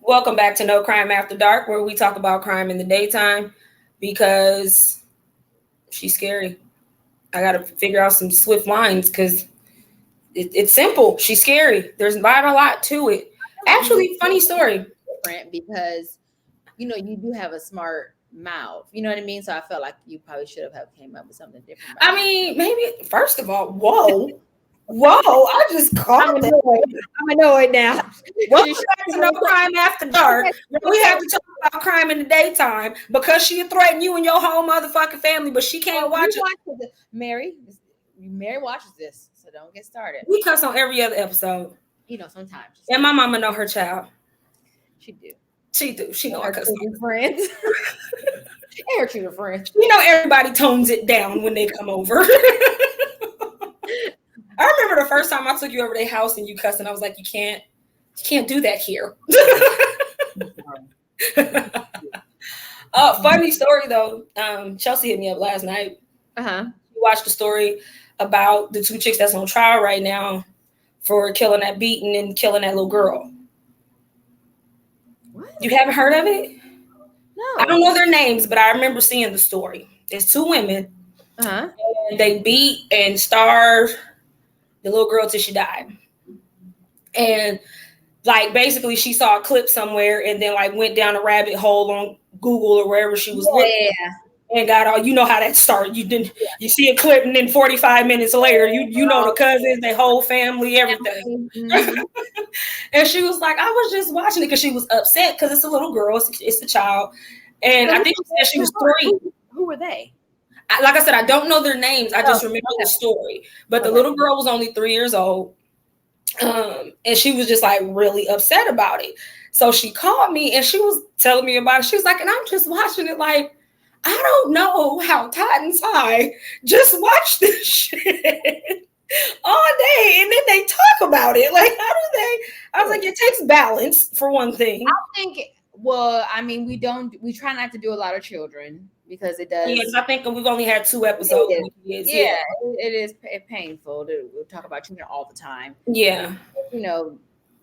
Welcome back to No Crime After Dark, where we talk about crime in the daytime because she's scary. I got to figure out some swift lines because it's simple. She's scary. There's not a lot to it. Like you Actually, funny story. different because you do have a smart mouth. You know what I mean? So I felt like you probably should have came up with something different. I mean, maybe, first of all, whoa. Whoa, I just caught that. I'm annoyed now. Welcome back to No Crime After Dark. We have to talk about crime in the daytime because she threatened you and your whole motherfucking family, but she can't watch it. Mary watches this, so don't get started. We cuss on every other episode. Sometimes. And my mama know her child. She do. She do. She know I cuss. Friends. Air to your friends. You know everybody tones it down when they come over. I remember the first time I took you over to their house and you cussed, and I was like, you can't do that here. Funny story though. Chelsea hit me up last night. We watched the story about the two chicks that's on trial right now for killing that beating and killing that little girl. What? You haven't heard of it? No. I don't know their names, but I remember seeing the story. It's two women. And they beat and starved the little girl till she died. And like basically she saw a clip somewhere and then like went down a rabbit hole on Google or wherever she was looking and got all, you know how that started. You see a clip and then 45 minutes later, you know the cousins, their whole family, everything. Mm-hmm. And she was like, I was just watching it because she was upset because it's a little girl, it's a child. And I think she said she was 3. Who were they? Like I said, I don't know their names. I just remember the story. But the little girl was only 3 years old. And she was just like really upset about it. So she called me and she was telling me about it. She was like, and I'm just watching it like, I don't know how Todd and Ty just watch this shit all day. And then they talk about it. Like, how do they? I was like, it takes balance for one thing. I think, we try not to do a lot of children. Because it does. Yes, I think we've only had 2 episodes. It is painful to talk about children all the time. Yeah.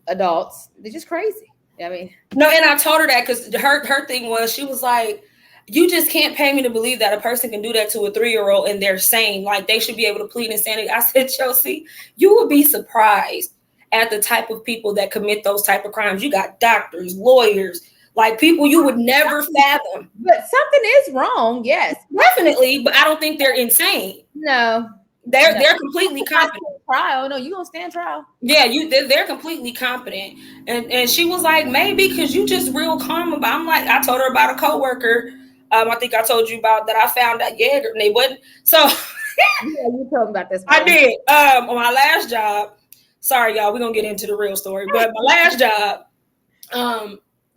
Adults, they're just crazy. I mean. No, and I told her that because her thing was, she was like, you just can't pay me to believe that a person can do that to a 3-year-old and they're sane. Like, they should be able to plead insanity. I said, Chelsea, you would be surprised at the type of people that commit those type of crimes. You got doctors, lawyers, like people you would never fathom. But something is wrong, yes. Definitely, but I don't think they're insane. No. They're completely competent. Trial. No, you gonna stand trial. Yeah, they're completely competent. And she was like, maybe because you just real calm about. I'm like, I told her about a coworker. I think I told you about that. I found out, and they wasn't. So yeah, you told me about this. I did. On my last job. Sorry, y'all, we're gonna get into the real story. But my last job,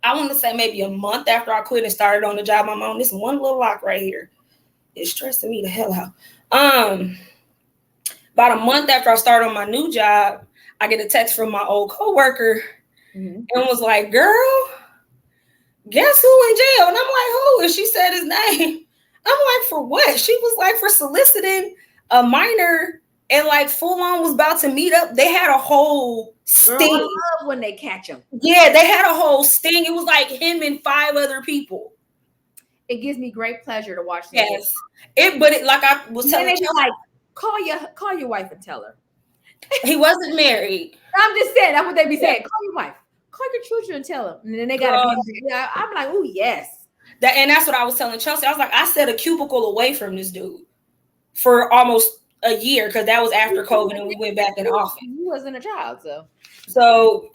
I want to say maybe a month after I quit and started on the job I'm on, this one little lock right here is stressing me the hell out. About a month after I started on my new job, I get a text from my old coworker and was like, girl, guess who in jail? And I'm like, who? And she said his name. I'm like, for what? She was like, for soliciting a minor and like full on was about to meet up. They had a whole sting. Girl, I love when they catch them. Yeah, they had a whole sting. It was like him and 5 other people. It gives me great pleasure to watch this. Yes. But like I was telling you, like, call your wife and tell her. He wasn't married. I'm just saying, that's what they be saying. Call your wife. Call your children and tell them. And then they gotta be, I'm like, oh yes. And that's what I was telling Chelsea. I was like, I set a cubicle away from this dude for almost a year because that was after COVID and we went back in office. He wasn't a child, so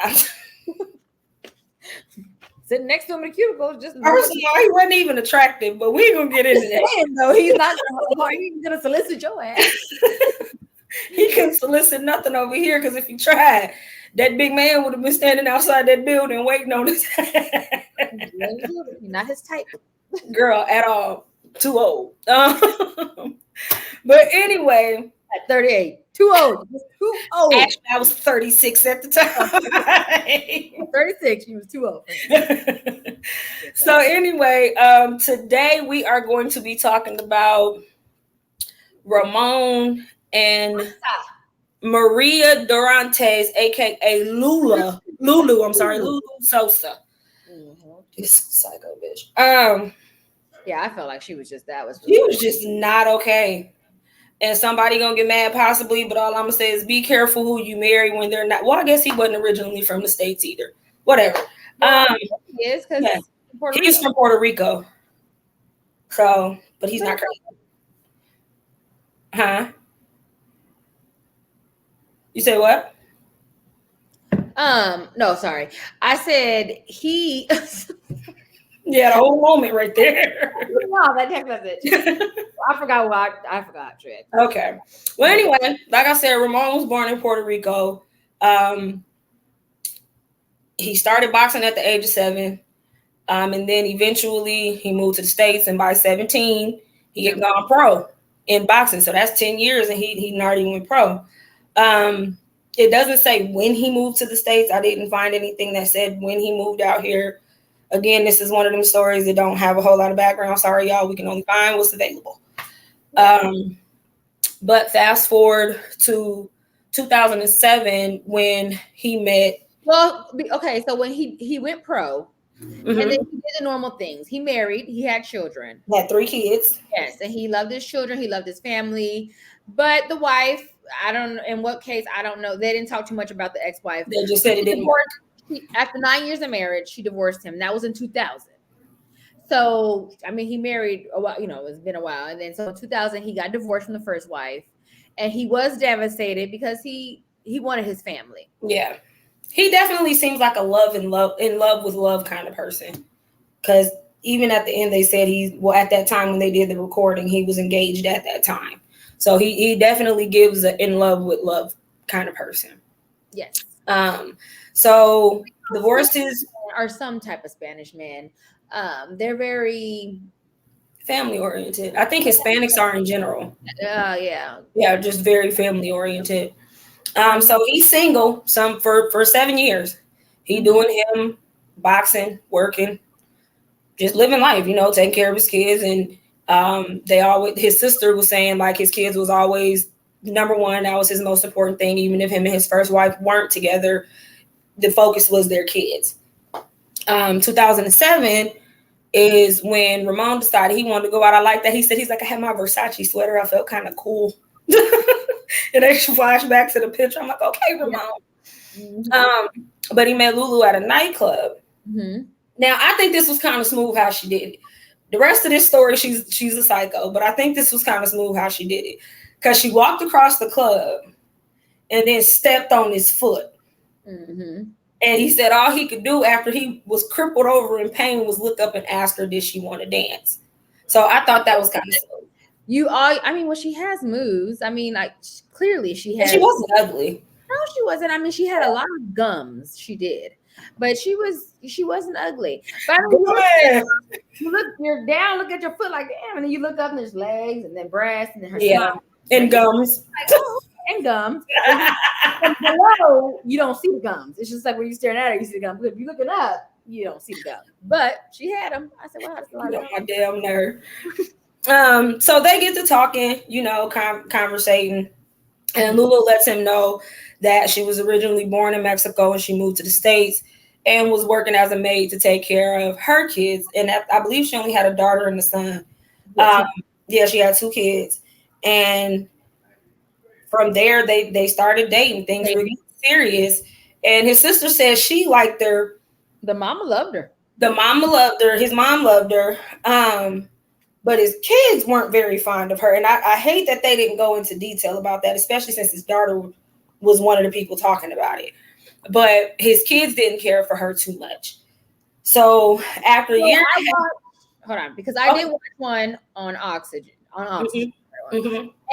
sitting next to him in a cubicle, just first of all, he wasn't even attractive, but we gonna get into that. No, he's not gonna solicit your ass. He couldn't solicit nothing over here because if he tried, that big man would have been standing outside that building waiting on his head. Not his type. Girl, at all. Too old. But anyway. At 38. Too old. Too old. Actually, I was 36 at the time. 36. She was too old. So anyway, today we are going to be talking about Ramon and Maria Durantes, aka Lulu Sosa. This psycho bitch. Yeah, I felt like she was just she was just not okay. And somebody gonna get mad possibly, but all I'm gonna say is be careful who you marry when they're not. Well, I guess he wasn't originally from the States either. Whatever. He is because he's from Puerto Rico. So, but he's not crazy. Huh? You say what? No, sorry. I said he. Yeah, the whole moment right there. Wow, that text message. I forgot what I forgot, Trick. Okay. Well, anyway, like I said, Ramon was born in Puerto Rico. He started boxing at the age of 7. And then eventually he moved to the States, and by 17, he had gone pro in boxing. So that's 10 years, and he already went pro. It doesn't say when he moved to the States. I didn't find anything that said when he moved out here. Again, this is one of them stories that don't have a whole lot of background. Sorry, y'all. We can only find what's available. But fast forward to 2007 when he met. Well, okay. So when he went pro, and then he did the normal things. He married. He had children. Had 3 kids. Yes, and he loved his children. He loved his family. But the wife, I don't know in what case. I don't know. They didn't talk too much about the ex-wife. They just said it didn't work. After 9 years of marriage, she divorced him. That was in 2000. So, I mean, he married a while, it's been a while. And then so in 2000, he got divorced from the first wife. And he was devastated because he wanted his family. Yeah. He definitely seems like a in love with love kind of person. Because even at the end, they said at that time when they did the recording, he was engaged at that time. So he definitely gives an in love with love kind of person. Yes. So divorces are some type of Spanish men. They're very family oriented. I think Hispanics are in general. Yeah, just very family oriented. So he's single for 7 years. He doing him boxing, working, just living life, taking care of his kids. And his sister was saying like his kids was always number one. That was his most important thing. Even if him and his first wife weren't together, the focus was their kids. 2007 is when Ramon decided he wanted to go out. I like that. He's like, I had my Versace sweater. I felt kind of cool. And they flash back to the picture. I'm like, okay, Ramon. But he met Lulu at a nightclub. Now, I think this was kind of smooth how she did it. The rest of this story, she's a psycho, but I think this was kind of smooth how she did it. Because she walked across the club and then stepped on his foot. And he said all he could do after he was crippled over in pain was look up and ask her, did she want to dance? So I thought that was kind of silly. I mean, well, she has moves. I mean, like clearly she has. She wasn't ugly. No, she wasn't. I mean, she had a lot of gums. She did, but she wasn't ugly. But I mean, you're down, look at your foot like damn, and then you look up and there's legs and then breasts and then her smile. And gums. And gums. And below, you don't see the gums. It's just like when you're staring at her, you see the gums. But if you're looking up, you don't see the gums. But she had them. I said, wow, that's a lot of my damn nerve. So they get to talking, conversating. And Lulu lets him know that she was originally born in Mexico and she moved to the States and was working as a maid to take care of her kids. And I believe she only had a daughter and a son. She had 2 kids. And from there, they started dating. Things were getting serious. And his sister said she liked her. The mama loved her. The mama loved her. His mom loved her. But his kids weren't very fond of her. And I hate that they didn't go into detail about that, especially since his daughter was one of the people talking about it. But his kids didn't care for her too much. So after a year... Hold on, because I did watch one on Oxygen.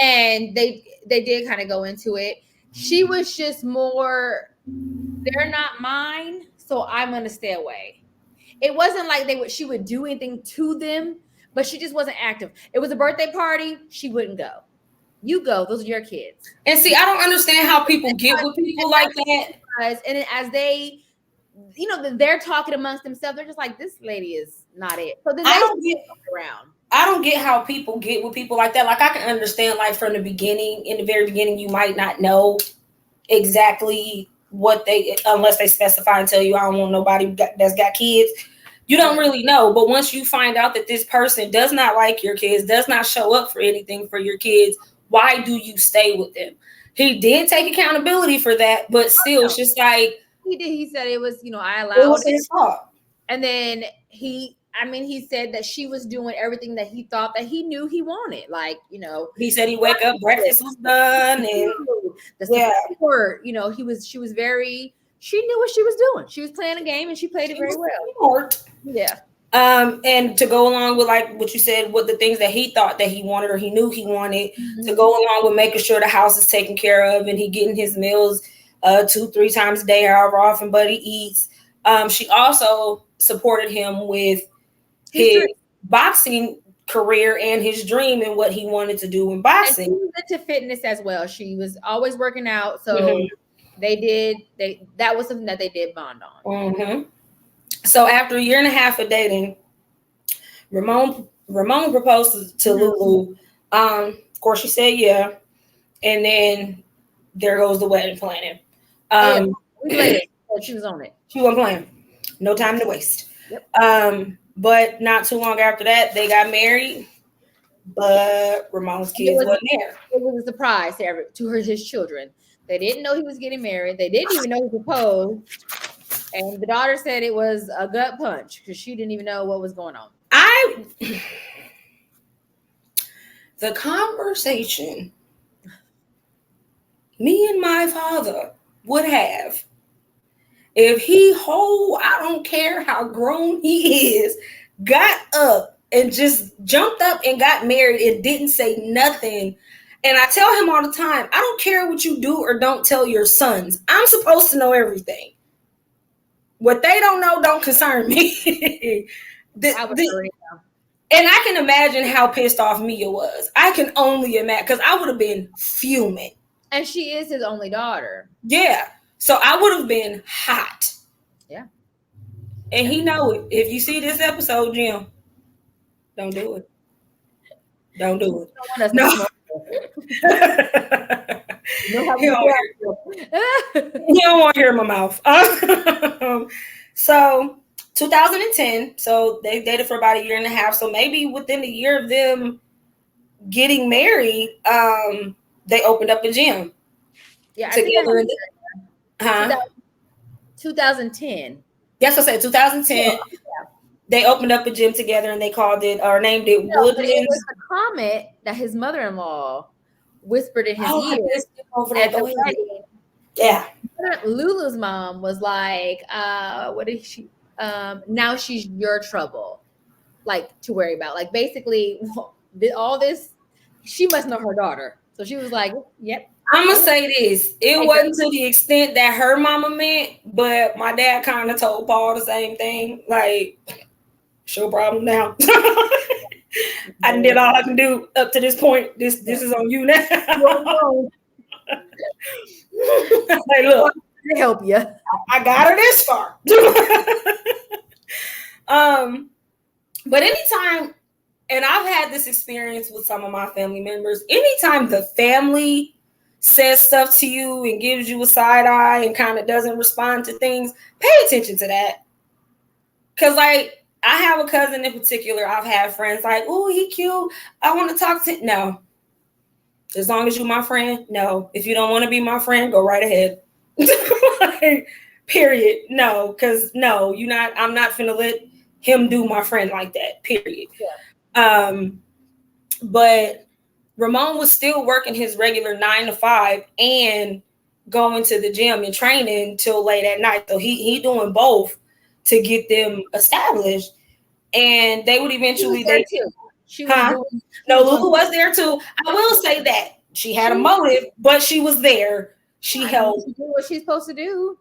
And they did kind of go into it. She was just more, they're not mine, so I'm going to stay away. It wasn't like she would do anything to them, but she just wasn't active. It was a birthday party. She wouldn't go. You go. Those are your kids. And see, I don't understand how people get with people like that. And as they, they're talking amongst themselves. They're just like, this lady is not it. So then they don't get around. I don't get how people get with people like that. Like, I can understand, like, from the beginning, in the very beginning, you might not know exactly what they, unless they specify and tell you, I don't want nobody that's got kids. You don't really know. But once you find out that this person does not like your kids, does not show up for anything for your kids, why do you stay with them? He did take accountability for that, but still, it's just like he did. He said it was, I allowed it was his fault. And then he said that she was doing everything that he thought that he knew he wanted. Like, he said he wake up, breakfast was done, and the support, she was very, she knew what she was doing. She was playing a game and she played it very well. Yeah. And to go along with like what you said, with the things that he thought that he wanted or he knew he wanted, to go along with making sure the house is taken care of and he getting his meals 2-3 times a day, however often Buddy eats. She also supported him with his boxing career and his dream and what he wanted to do in boxing. And she was into fitness as well. She was always working out. So that was something that they did bond on. So after a year and a half of dating, Ramon proposed to Lulu. Of course, she said yeah. And then there goes the wedding planning. She was on it. She wasn't playing. No time to waste. Yep. But not too long after that, they got married. But Ramon's kids wasn't there. It was a surprise to his children. They didn't know he was getting married. They didn't even know he proposed. And the daughter said it was a gut punch because she didn't even know what was going on. The conversation me and my father would have, if he I don't care how grown he is, got up and just jumped up and got married and didn't say nothing. And I tell him all the time, I don't care what you do or don't tell your sons. I'm supposed to know everything. What they don't know don't concern me. And I can imagine how pissed off Mia was. I can only imagine, because I would have been fuming. And she is his only daughter. Yeah. So I would have been hot. Yeah. And he know it. If you see this episode, Jim, don't do it. Don't do it. No. He don't want to hear my mouth. So 2010, so they dated for about a year and a half. So maybe within a year of them getting married, they opened up a gym. Yeah, together. 2010. Yes, I said 2010. Yeah. They opened up a gym together and they called it or named it Woodlands. It was a comment that his mother-in-law whispered in his ear at the wedding. Yeah. Lulu's mom was like, what is she? Now she's your trouble, like, to worry about. Like, basically, all this, she must know her daughter. So she was like, yep. I'm going to say this. It wasn't to the extent that her mama meant, but my dad kind of told Paul the same thing. Like, it's your problem now. I did all I can do up to this point. This is on you now. Like, look, to help you. I got her this far. But anytime, and I've had this experience with some of my family members, anytime the family says stuff to you and gives you a side eye and kind of doesn't respond to things, pay attention to that. Because, like, I have a cousin in particular, I've had friends like, oh, he cute, I want to talk to. No. As long as you're my friend, no. If you don't want to be my friend, go right ahead. Like, period. No, because no, I'm not finna let him do my friend like that, period. Yeah. But Ramon was still working his regular 9 to 5 and going to the gym and training till late at night. So he doing both to get them established. And they would eventually Lulu was there too. I will say that she had a motive, but she was there. She helped. She did what she's supposed to do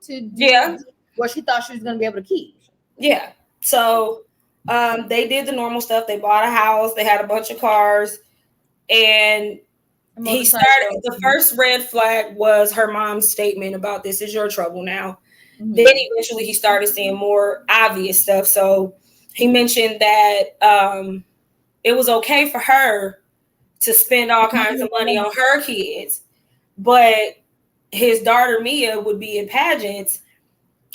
what she thought she was going to be able to keep. Yeah. So they did the normal stuff. They bought a house. They had a bunch of cars. And he started, the first red flag was her mom's statement about this is your trouble now. Mm-hmm. Then eventually he started seeing more obvious stuff. So he mentioned that it was okay for her to spend all kinds of money on her kids, but his daughter Mia would be in pageants,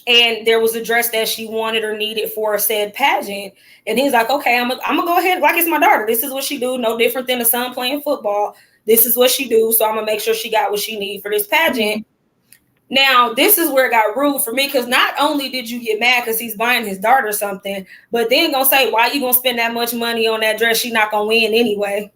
and there was a dress that she wanted or needed for a said pageant. And he's like, okay, I'm gonna go ahead, like it's my daughter. This is what she do, no different than a son playing football. This is what she do, so I'm gonna make sure she got what she need for this pageant. Now, this is where it got rude for me, because not only did you get mad because he's buying his daughter something, but then gonna say, why you gonna spend that much money on that dress? She not gonna win anyway.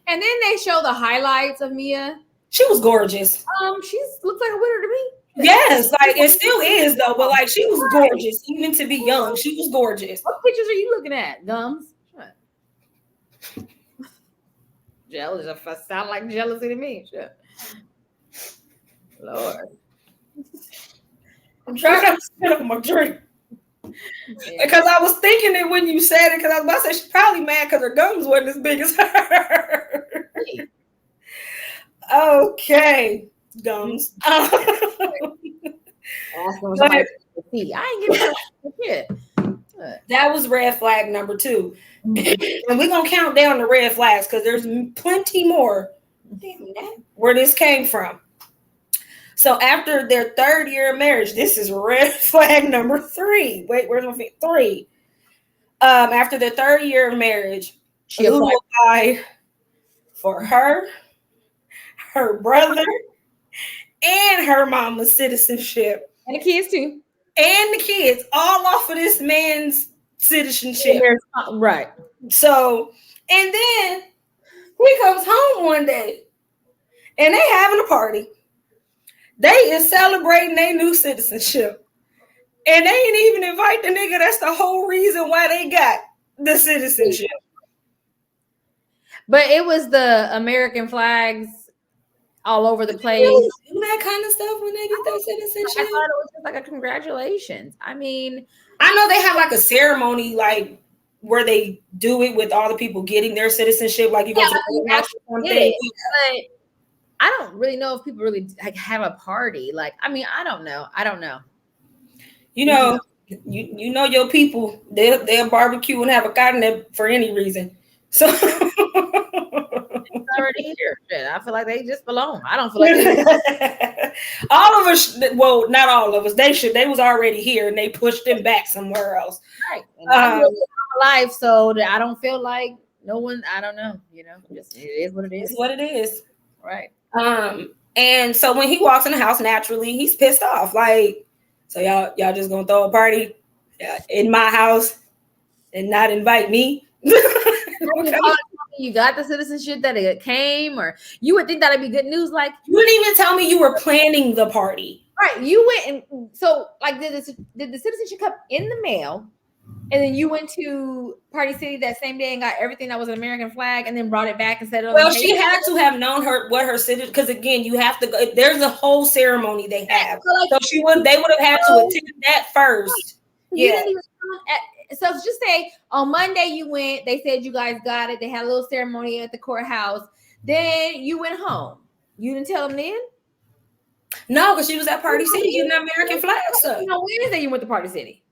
And then they show the highlights of Mia. She was gorgeous. She looks like a winner to me. Yes, like it still is though, but like she was gorgeous, even to be young. She was gorgeous. What pictures are you looking at, Gums? Jealous. If sound like jealousy to me. Shit. Lord. I'm trying to spit up my drink. Because I was thinking it when you said it, because I was about to say she's probably mad because her gums wasn't as big as her. Okay, Gums. I ain't giving a shit. That was red flag number 2. And we're going to count down the red flags because there's plenty more where this came from. So after their 3rd year of marriage, this is red flag number 3. Wait, where's my feet? 3. After their 3rd year of marriage, she applied for her brother, and her mama's citizenship. And the kids too. And the kids, all off of this man's citizenship. Right. So, and then he comes home one day and they having a party. They is celebrating their new citizenship. And they ain't even invite the nigga. That's the whole reason why they got the citizenship. But it was the American flags all over the place. Do that kind of stuff when they get their citizenship. I thought it was just like a congratulations. I mean, I know they have like a ceremony, like where they do it with all the people getting their citizenship, like you go to the house or something. But I don't really know if people really like have a party. Like, I mean, I don't know. You know, you know your people. They'll barbecue and have a cotton for any reason. So. Already here. Shit, I feel like they just belong. I don't feel like all of us. Well, not all of us. They was already here and they pushed them back somewhere else. Right. I'm living my life so that I don't feel like no one. I don't know. You know, just it is what it is. It's what it is. Right. And so when he walks in the house, naturally he's pissed off. Like, so y'all just gonna throw a party in my house and not invite me? Okay. You got the citizenship that it came, or you would think that'd be good news. Like, you didn't even tell me you were planning the party. Right. You went and so like did the citizenship come in the mail, and then you went to Party City that same day and got everything that was an American flag, and then brought it back and said, well, she had to have known what her citizen, because again, you have to go. There's a whole ceremony they have, so they would have had to attend that first. Yeah. So just say on Monday you went, they said you guys got it. They had a little ceremony at the courthouse. Then you went home. You didn't tell them then? No, because she was at Party City getting the American flag stuff. You know, Wednesday you went to Party City.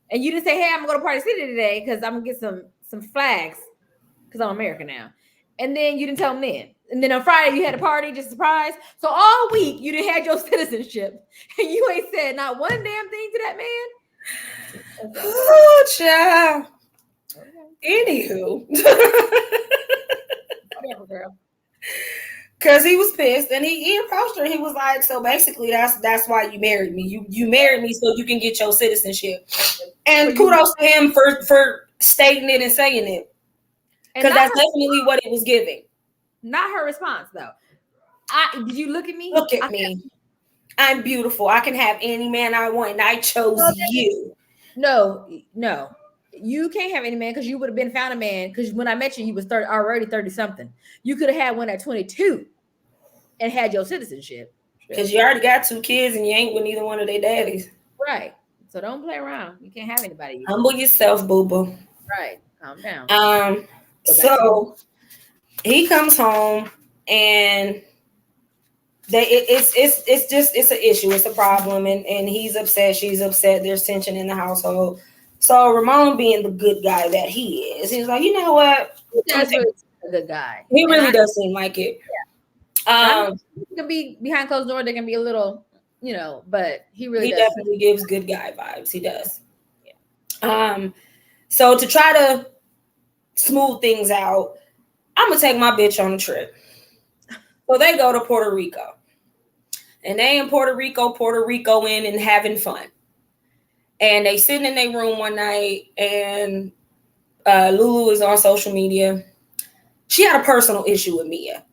And you didn't say, hey, I'm going to Party City today because I'm going to get some flags because I'm American now. And then you didn't tell them then. And then on Friday you had a party, just a surprise. So all week you didn't have your citizenship. And you ain't said not one damn thing to that man. Oh, child. Okay. Anywho. Whatever, girl. Because he was pissed and he approached her. He was like, so basically that's why you married me. You married me so you can get your citizenship. And kudos to him for stating it and saying it. Because that's definitely what it was giving. Not her response, though. Did you look at me? Look at me. I'm beautiful. I can have any man I want, and I chose you. No. You can't have any man because you would have been found a man. Because when I met you, you was already 30-something. You could have had one at 22 and had your citizenship. Because you already got 2 kids and you ain't with neither one of their daddies. Right. So don't play around. You can't have anybody. Humble yourself, boo-boo. Right. Calm down. So he comes home and it's an issue. It's a problem. And he's upset. She's upset. There's tension in the household. So Ramon, being the good guy that he is, he's like, you know what? That's really a good guy. He really does seem like it. He can be behind closed door. They can be a little, but he really does. Definitely gives good guy vibes. He does. Yeah. So to try to smooth things out, I'm gonna take my bitch on a trip. So they go to Puerto Rico, and they in Puerto Rico in and having fun. And they sitting in their room one night, and Lulu is on social media. She had a personal issue with Mia.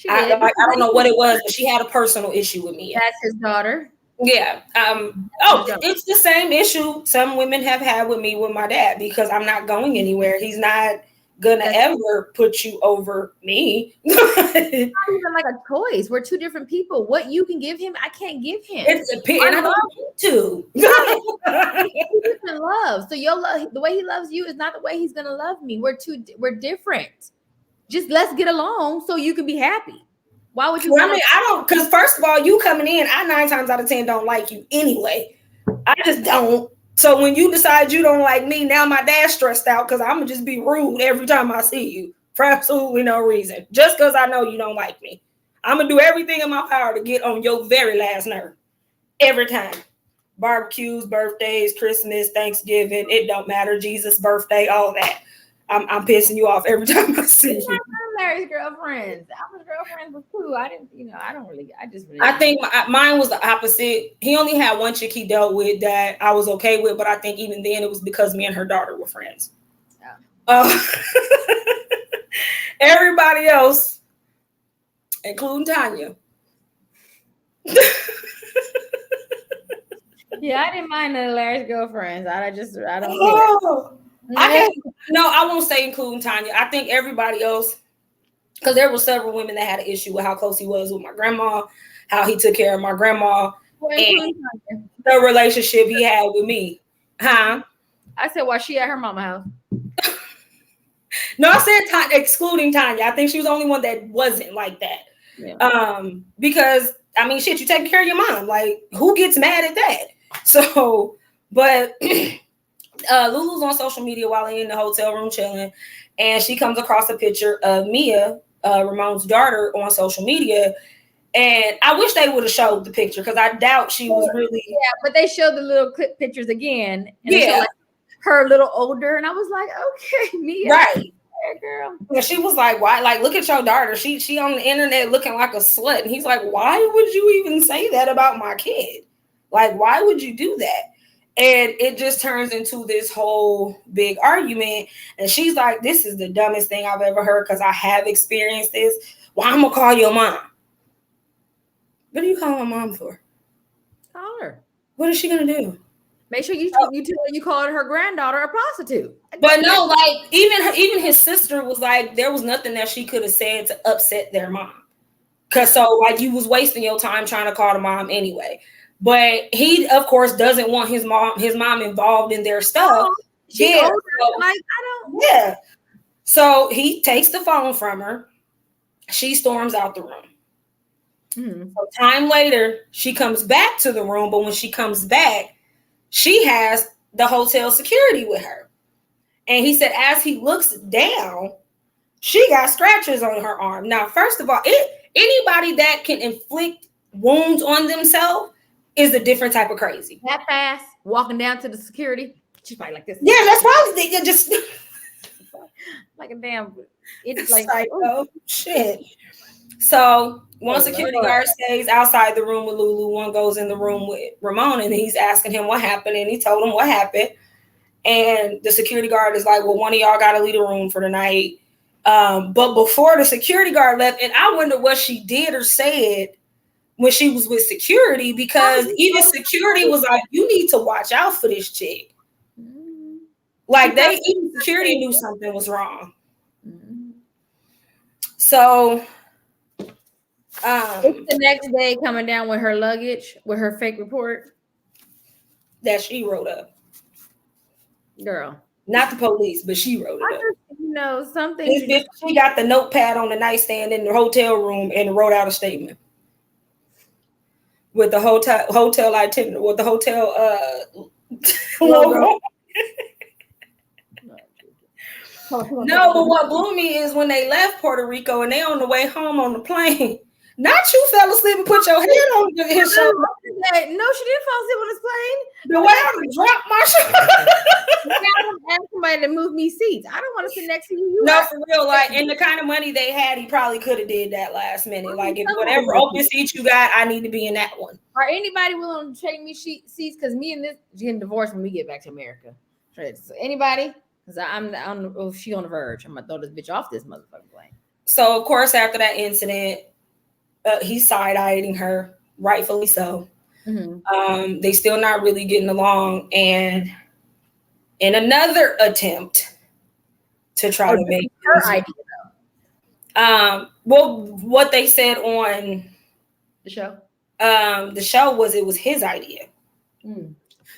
I don't know what it was, but she had a personal issue with Mia. That's his daughter. Yeah. It's the same issue some women have had with me with my dad, because I'm not going anywhere. He's not gonna ever put you over me. It's not even like a choice. We're two different people. What you can give him, I can't give him. It's a pit, and I don't want to. He's in love. So your love, the way he loves you is not the way he's gonna love me. We're different. Just let's get along so you can be happy. Why would you? Well, I mean, I don't, because first of all, you coming in, I 9 times out of 10 don't like you anyway. I just don't. So when you decide you don't like me, now my dad's stressed out because I'm gonna just be rude every time I see you for absolutely no reason. Just because I know you don't like me. I'm gonna do everything in my power to get on your very last nerve. Every time. Barbecues, birthdays, Christmas, Thanksgiving, it don't matter. Jesus' birthday, all that. I'm pissing you off every time I see you. Larry's girlfriends. I was girlfriends with two. I didn't. I think mine was the opposite. He only had one chick he dealt with that I was okay with, but I think even then it was because me and her daughter were friends. Yeah. Everybody else, including Tanya. Yeah, I didn't mind the Larry's girlfriends. I don't. I won't say including Tanya. I think everybody else, because there were several women that had an issue with how close he was with my grandma, how he took care of my grandma, and the relationship he had with me. Huh? I said, why she at her mama's house? No, I said excluding Tanya. I think she was the only one that wasn't like that. Yeah. Because I mean, shit, you taking care of your mom. Like, who gets mad at that? So, but Lulu's on social media while in the hotel room chilling, and she comes across a picture of Mia, Ramon's daughter, on social media. And I wish they would have showed the picture, because I doubt she was really. Yeah, but they showed the little clip pictures again. And they showed, like, her a little older, and I was like, okay, Mia. Right. Girl. And she was like, why? Like, look at your daughter. She on the internet looking like a slut. And he's like, why would you even say that about my kid? Like, why would you do that? And it just turns into this whole big argument. And she's like, this is the dumbest thing I've ever heard, because I have experienced this. Well, I'm going to call your mom. What are you calling my mom for? Call her. What is she going to do? Make sure you called her granddaughter a prostitute. But no, like, even his sister was like, there was nothing that she could have said to upset their mom. Because so, like, you was wasting your time trying to call the mom anyway. But he, of course, doesn't want his mom involved in their stuff. Yeah. So he takes the phone from her. She storms out the room. Mm-hmm. So time later, she comes back to the room. But when she comes back, she has the hotel security with her. And he said, as he looks down, she got scratches on her arm. Now, first of all, anybody that can inflict wounds on themselves is a different type of crazy. That fast, walking down to the security, she's probably like this. Yeah, that's probably just like a damn. It's like, oh shit. So one security guard stays outside the room with Lulu. One goes in the room with Ramon, and he's asking him what happened, and he told him what happened. And the security guard is like, well, one of y'all got to leave the room for the night. But before the security guard left, and I wonder what she did or said when she was with security, because even security was like, you need to watch out for this chick. Mm-hmm. Like, even security knew something was wrong. Mm-hmm. So it's the next day coming down with her luggage, with her fake report that she wrote up. Girl, not the police, but she wrote it up. Something. She got the notepad on the nightstand in the hotel room and wrote out a statement with the hotel itinerary, with the hotel logo. No, but what blew me is when they left Puerto Rico and they on the way home on the plane, Not you fell asleep and put your head on his shoulder. No, she didn't fall asleep on his plane. The way I would drop my shoulder. I ask somebody to move me seats. I don't want to sit next to you. No, for real. Like, and the kind of money they had, he probably could have did that last minute. Like, if whatever open seat you got, I need to be in that one. Are anybody willing to trade me seats? Because me and this getting divorced when we get back to America. So anybody? Because she on the verge. I'm gonna throw this bitch off this motherfucking plane. So of course, after that incident, he's side-eyeing her, rightfully so. Mm-hmm. They still not really getting along, and in another attempt to try to make her idea. Well, what they said on the show was it was his idea.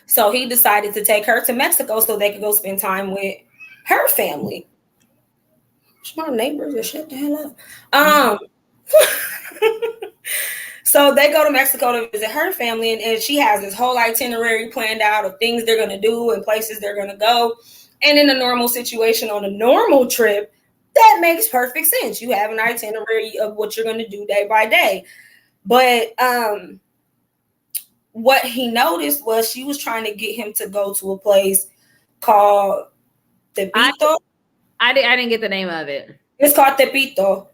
So he decided to take her to Mexico so they could go spend time with her family. My neighbors are shut the hell up. So they go to Mexico to visit her family, and she has this whole itinerary planned out of things they're going to do and places they're going to go. And in a normal situation on a normal trip, that makes perfect sense. You have an itinerary of what you're going to do day by day. But what he noticed was she was trying to get him to go to a place called Tepito. I didn't get the name of it. It's called Tepito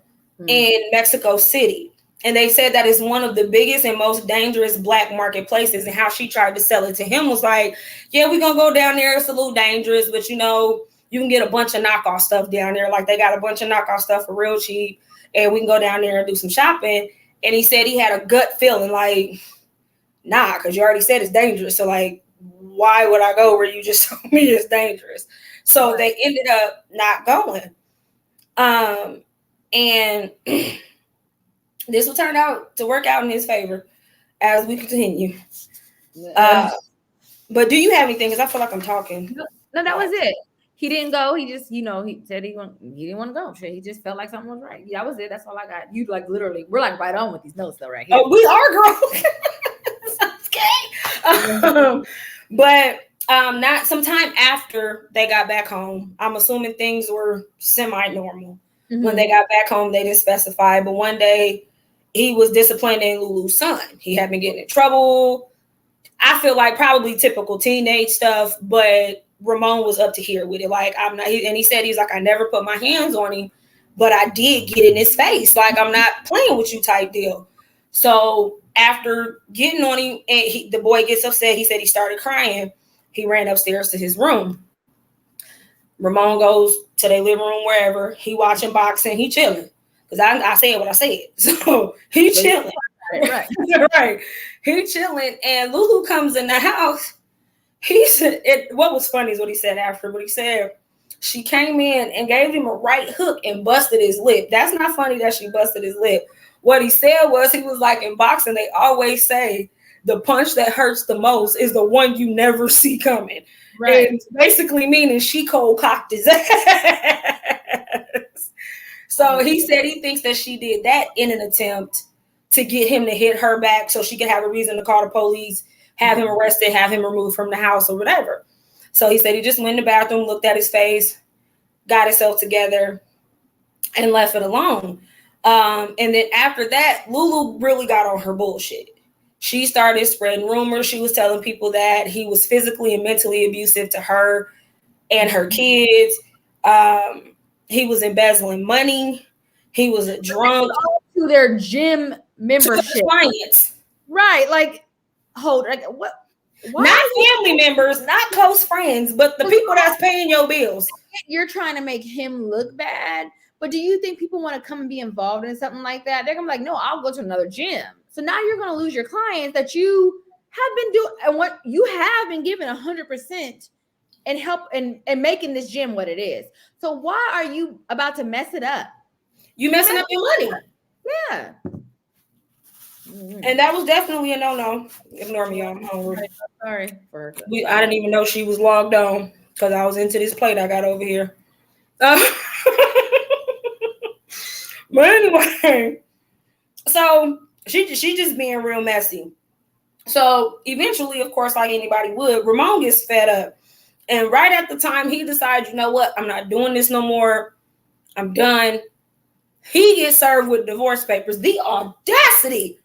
in Mexico City. And they said that is one of the biggest and most dangerous black marketplaces. And how she tried to sell it to him was like, yeah, we're going to go down there. It's a little dangerous, but you know, you can get a bunch of knockoff stuff down there. Like they got a bunch of knockoff stuff for real cheap. And we can go down there and do some shopping. And he said he had a gut feeling like, nah, because you already said it's dangerous. So like, why would I go where you just told me it's dangerous? So they ended up not going. And this will turn out to work out in his favor as we continue. But do you have anything? Because I feel like I'm talking. No, that was it. He didn't go. He just, he said he didn't want to go. He just felt like something was right. Yeah, that was it. That's all I got. You like literally, we're like right on with these notes though, right here. Oh, we are, girl. Okay. But not sometime after they got back home. I'm assuming things were semi-normal. Mm-hmm. When they got back home, they didn't specify. But one day, he was disciplining Lulu's son. He had been getting in trouble. I feel like probably typical teenage stuff, but Ramon was up to here with it. Like, I'm not, and he said, he's like, I never put my hands on him, but I did get in his face. Like, I'm not playing with you type deal. So after getting on him, and the boy gets upset, he said he started crying. He ran upstairs to his room. Ramon goes to their living room, wherever. He watching boxing. He chilling. Because I said what I said. So he chilling. Right. Right. He chilling. And Lulu comes in the house. He said, what was funny is what he said after, but he said she came in and gave him a right hook and busted his lip. That's not funny that she busted his lip. What he said was, he was like, in boxing, they always say the punch that hurts the most is the one you never see coming. Right. And basically meaning she cold cocked his ass. So he said he thinks that she did that in an attempt to get him to hit her back so she could have a reason to call the police, have him arrested, have him removed from the house or whatever. So he said he just went in the bathroom, looked at his face, got himself together, and left it alone. And then after that, Lulu really got on her bullshit. She started spreading rumors. She was telling people that he was physically and mentally abusive to her and her kids. He was embezzling money. He was a drunk. To their gym membership. Clients. Right. Like, what? Not family members, not close friends, but the people that's paying your bills. You're trying to make him look bad. But do you think people want to come and be involved in something like that? They're going to be like, no, I'll go to another gym. So now you're going to lose your clients that you have been doing and what you have been given 100% and help and making this gym what it is. So why are you about to mess it up? You messing up your money. Yeah. And that was definitely a no-no. Ignore me, I'm hungry. Sorry. I didn't even know she was logged on because I was into this plate I got over here. But anyway, so she just being real messy. So eventually, of course, like anybody would, Ramon gets fed up. And right at the time he decides, you know what, I'm not doing this no more. I'm done. He gets served with divorce papers. The audacity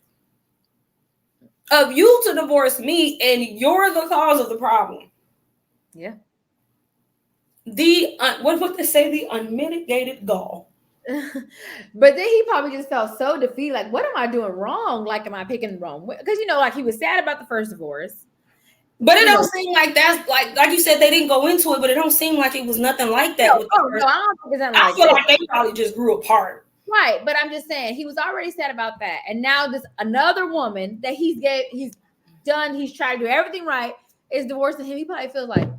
of you to divorce me, and you're the cause of the problem. Yeah. What would they say? The unmitigated gall. But then he probably just felt so defeated. Like, what am I doing wrong? Like, am I picking wrong? Because like he was sad about the first divorce. But it don't seem like that's like you said, they didn't go into it, but it don't seem like it was nothing like that. I feel like they probably just grew apart. Right, but I'm just saying he was already sad about that, and now this another woman that he's tried to do everything right is divorcing him. He probably feels like.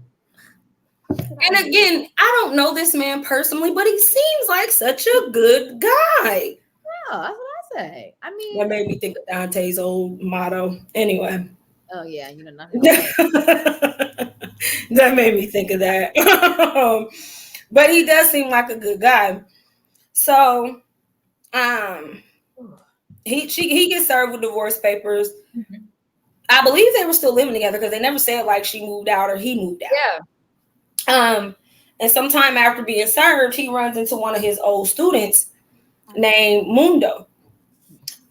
And again, I don't know this man personally, but he seems like such a good guy. Yeah, that's what I say. I mean, that made me think of Dante's old motto. Anyway. Oh yeah, nothing. That made me think of that. But he does seem like a good guy. So, he gets served with divorce papers. Mm-hmm. I believe they were still living together because they never said like she moved out or he moved out. Yeah. And sometime after being served, he runs into one of his old students named Mundo.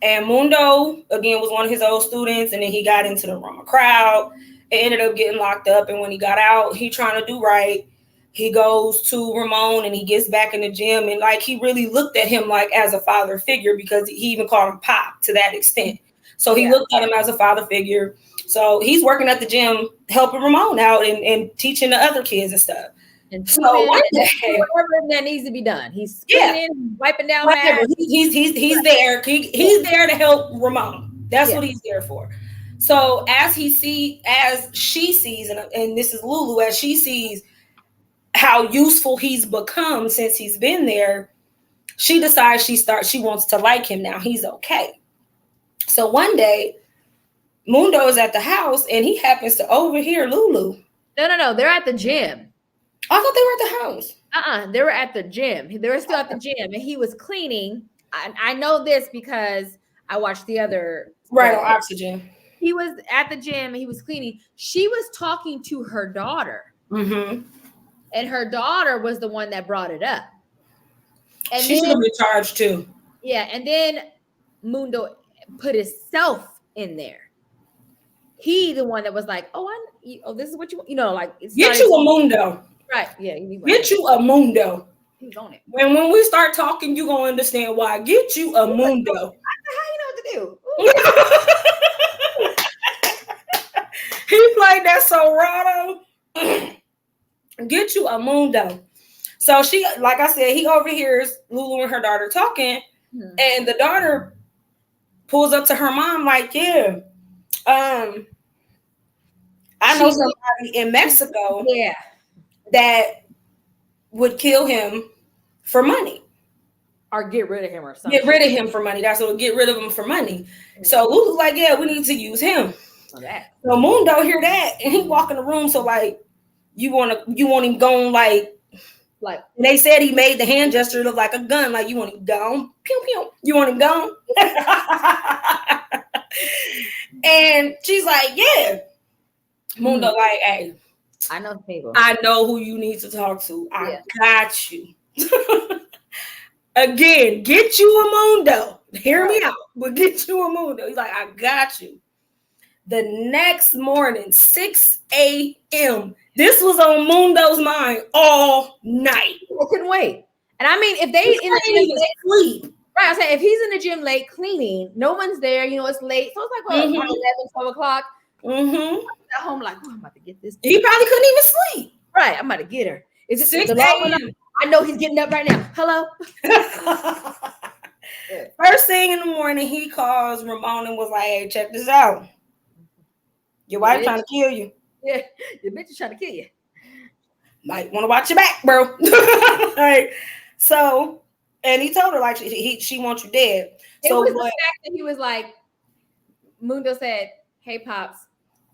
And Mundo, again, was one of his old students, and then he got into the wrong crowd and ended up getting locked up. And when he got out, he trying to do right. He goes to Ramon and he gets back in the gym, and like he really looked at him like as a father figure because he even called him Pop to that extent. So he looked at him as a father figure. So he's working at the gym, helping Ramon out and teaching the other kids and stuff. And so whatever that needs to be done, he's wiping down. He's there. He's there to help Ramon. That's what he's there for. So as she sees, and this is Lulu, as she sees how useful he's become since he's been there, she decides she wants to like him now. He's okay. So one day, Mundo is at the house and he happens to overhear Lulu. No, they're at the gym. I thought they were at the house. They were at the gym. They were still at the gym, and he was cleaning. I know this because I watched the other. Right, on Oxygen. He was at the gym and he was cleaning. She was talking to her daughter. Mm-hmm. And her daughter was the one that brought it up. And she should have been charged too. Yeah, and then Mundo put himself in there. He the one that was like, this is what you like. Get you a Mundo. Right, yeah. Get you a Mundo. He's on it. When we start talking, you're going to understand why. Get you a Mundo. How you know what to do? He played that Serato. Get you a Mundo. So she, like I said, he overhears Lulu and her daughter talking, and the daughter pulls up to her mom like, I know somebody in Mexico that would kill him for money. Or get rid of him or something. Get rid of him for money. That's what, get rid of him for money. Mm-hmm. So Lulu's like, we need to use him. Okay. So Mundo hear that and he walk in the room. So like, you want him gone like they said he made the hand gesture look like a gun. Like, you want him gone? Pew, pew. You want him gone? And she's like, yeah. Mundo like, hey. I know people. I know who you need to talk to. I got you. Again, get you a Mundo. Hear me out, but get you a Mundo. He's like, I got you. The next morning, 6 a.m., this was on Mundo's mind all night. I couldn't wait. And I mean, if they in the gym sleep. Right, I said if he's in the gym late cleaning, no one's there, it's late. So it's like 11, 12 o'clock. Mm-hmm. At home, like, I'm about to get this. He probably couldn't even sleep. Right, I'm about to get her. Is it 6 a.m.? I know he's getting up right now. Hello. First thing in the morning, he calls Ramon and was like, hey, check this out. Your wife trying to kill you. Yeah, your bitch is trying to kill you. Might want to watch your back, bro. All right. So, and he told her like she wants you dead. It was the fact that he was like, Mundo said, hey, Pops,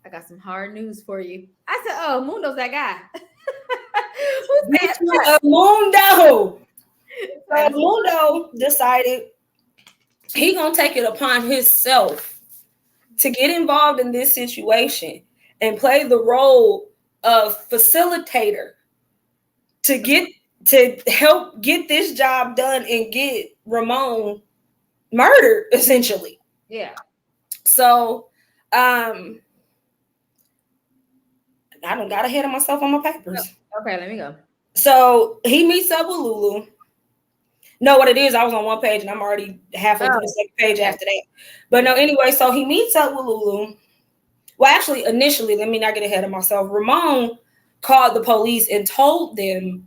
I got some hard news for you. I said, oh, Mundo's that guy. Who's that? Mundo. So Mundo decided he gonna take it upon himself to get involved in this situation and play the role of facilitator to get to help get this job done and get Ramon murdered, essentially. Yeah. So, I don't got ahead of myself on my papers. Okay, let me go. So he meets up with Lulu. No, what it is, I was on one page and I'm already halfway through the second page after that. But no, anyway, so he meets up with Lulu. Well, actually, initially, let me not get ahead of myself. Ramon called the police and told them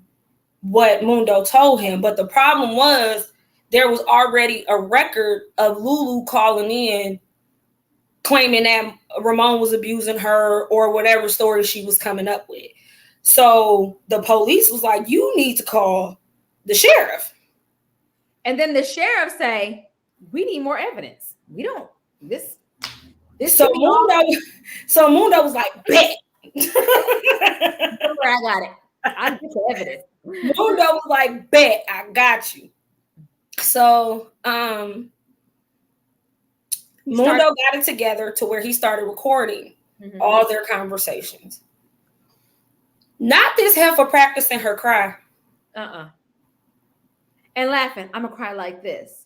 what Mundo told him. But the problem was there was already a record of Lulu calling in claiming that Ramon was abusing her or whatever story she was coming up with. So the police was like, you need to call the sheriff. And then the sheriff say, we need more evidence. We don't, this. So Mundo was like, bet. I got it. I get the evidence. Mundo was like, bet, I got you. So Mundo got it together to where he started recording all their conversations. Not this heifer practicing her cry. And laughing. I'm going to cry like this.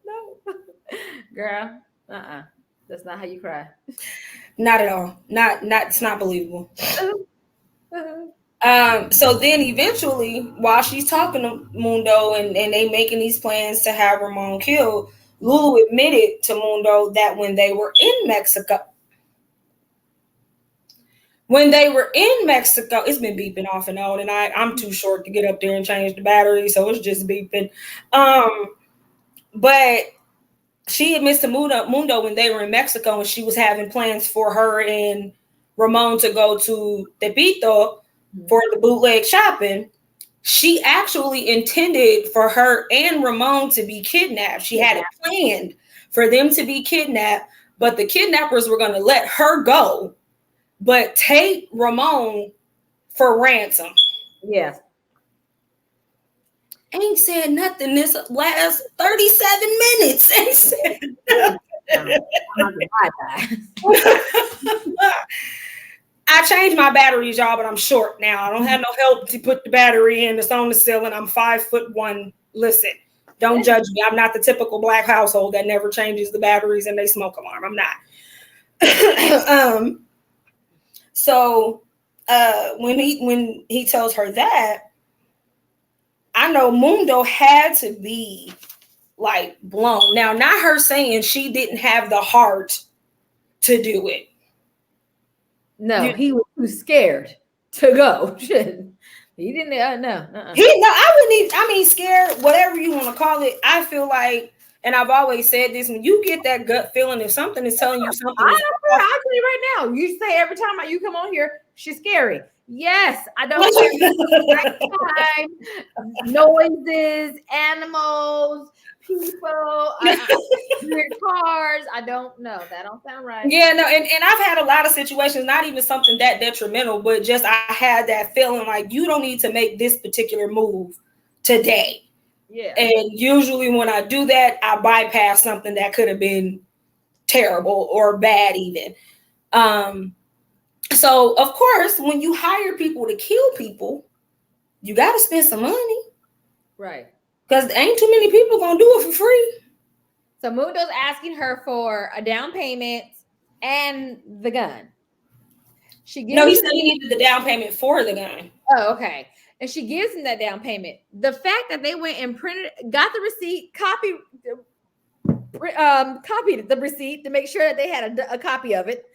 No. Girl, that's not how you cry. Not at all. It's not believable. So then eventually, while she's talking to Mundo and they making these plans to have Ramon killed, Lulu admitted to Mundo that when they were in Mexico, it's been beeping off and on, and I'm too short to get up there and change the battery, so it's just beeping. But she admits to Mundo when they were in Mexico and she was having plans for her and Ramon to go to Tepito for the bootleg shopping. She actually intended for her and Ramon to be kidnapped. She had it planned for them to be kidnapped, but the kidnappers were going to let her go, but take Ramon for ransom. Yeah. Ain't said nothing this last 37 minutes. Ain't said nothing. I changed my batteries, y'all, but I'm short now. I don't have no help to put the battery in. It's on the ceiling. I'm 5'1". Listen, don't judge me. I'm not the typical black household that never changes the batteries and they smoke alarm. I'm not. So when he tells her that, I know Mundo had to be like blown. Now, not her saying she didn't have the heart to do it. No, he was too scared to go. He didn't. No. I mean, scared, whatever you want to call it. I feel like, and I've always said this, when you get that gut feeling, if something is telling you something, I'll tell you right now. You say every time you come on here, she's scary. Yes, I don't like noises, animals, people, weird cars. I don't know. That don't sound right. Yeah, no, and I've had a lot of situations, not even something that detrimental, but just I had that feeling like you don't need to make this particular move today. Yeah. And usually when I do that, I bypass something that could have been terrible or bad even. So, of course, when you hire people to kill people, you got to spend some money. Right. Because ain't too many people going to do it for free. So, Mundo's asking her for a down payment and the gun. He said he needed the down payment for the gun. Oh, okay. And she gives him that down payment. The fact that they went and got the receipt, copied the receipt to make sure that they had a copy of it.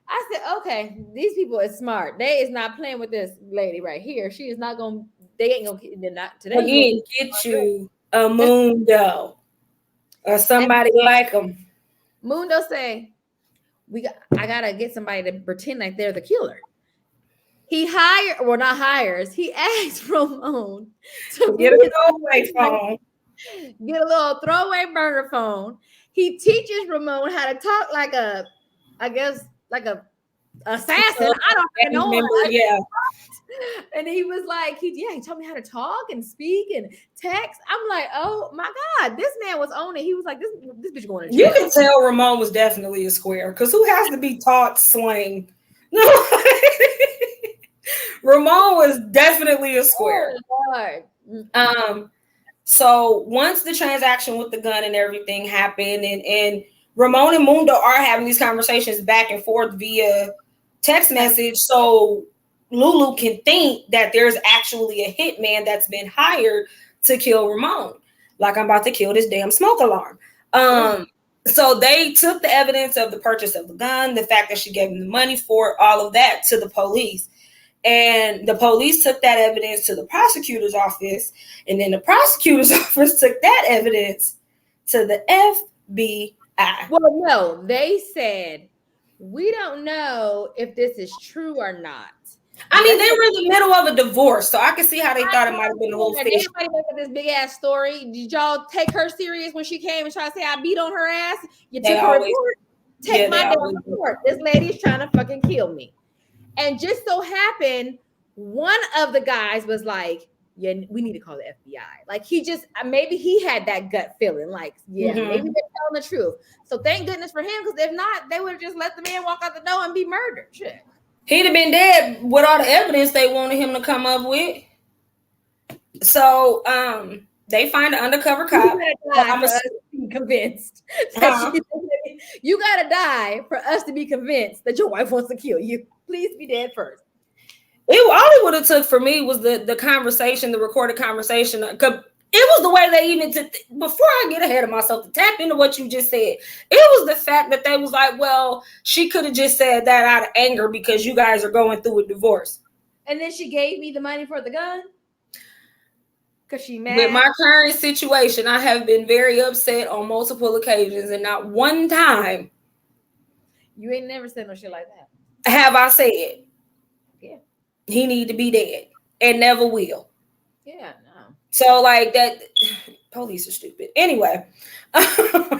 I said, okay, these people are smart. They is not playing with this lady right here. She is not going. They ain't going. They're not today. Again, get you a Mundo or somebody like him. Mundo say, I gotta get somebody to pretend like they're the killer. He he asked Ramon to get a throwaway phone. Get a little throwaway burner phone. He teaches Ramon how to talk like a assassin. I don't know. Yeah. And he was like, he told me how to talk and speak and text. I'm like, oh my God, this man was on it. He was like, this bitch going to jail. You can tell Ramon was definitely a square because who has to be taught slang? No. Ramon was definitely a square. Oh, Lord. So once the transaction with the gun and everything happened, and Ramon and Mundo are having these conversations back and forth via text message, so Lulu can think that there's actually a hitman that's been hired to kill Ramon. Like, I'm about to kill this damn smoke alarm. So they took the evidence of the purchase of the gun, the fact that she gave him the money for it, all of that to the police. And the police took that evidence to the prosecutor's office, and then the prosecutor's office took that evidence to the FBI. Well, no, they said, we don't know if this is true or not. I mean, they were in the middle of a divorce, so I can see how they thought it might have been a little fishy. Everybody look at this big ass story. Did y'all take her serious when she came and tried to say I beat on her ass? You took her report. Take my damn report. This lady's trying to fucking kill me. And just so happened, one of the guys was like, yeah, we need to call the FBI. Like, he just, maybe he had that gut feeling like, maybe they're telling the truth. So thank goodness for him, because if not, they would have just let the man walk out the door and be murdered. Shit. He'd have been dead with all the evidence they wanted him to come up with. So they find an undercover cop. I'm convinced. You gotta die for us to be convinced that your wife wants to kill you. Please be dead first. All it would have took for me was the conversation, the recorded conversation. It was the way they even before I get ahead of myself to tap into what you just said. It was the fact that they was like, well, she could have just said that out of anger because you guys are going through a divorce. And then she gave me the money for the gun because she mad. With my current situation, I have been very upset on multiple occasions, and not one time. You ain't never said no shit like that. Have I said? Yeah. He need to be dead and never will. Yeah, no. So like that, police are stupid. Anyway. Well,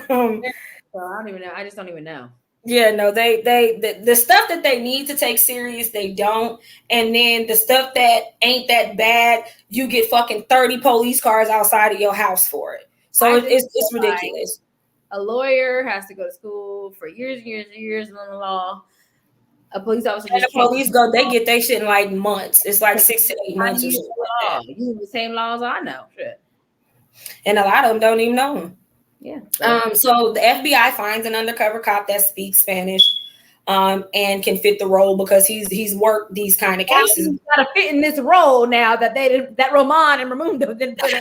I don't even know. I just don't even know. Yeah, no, the stuff that they need to take serious, they don't. And then the stuff that ain't that bad, you get fucking 30 police cars outside of your house for it. So it's ridiculous. Like a lawyer has to go to school for years and years and years and learn the law. A police officer and the police go, they get their shit in like months. It's like 6 to 8 months or something like that. You use the same laws I know. Shit. And a lot of them don't even know them. Yeah. So the FBI finds an undercover cop that speaks Spanish and can fit the role because he's worked these kind of cases. He's got to fit in this role now that Roman and Raimundo didn't put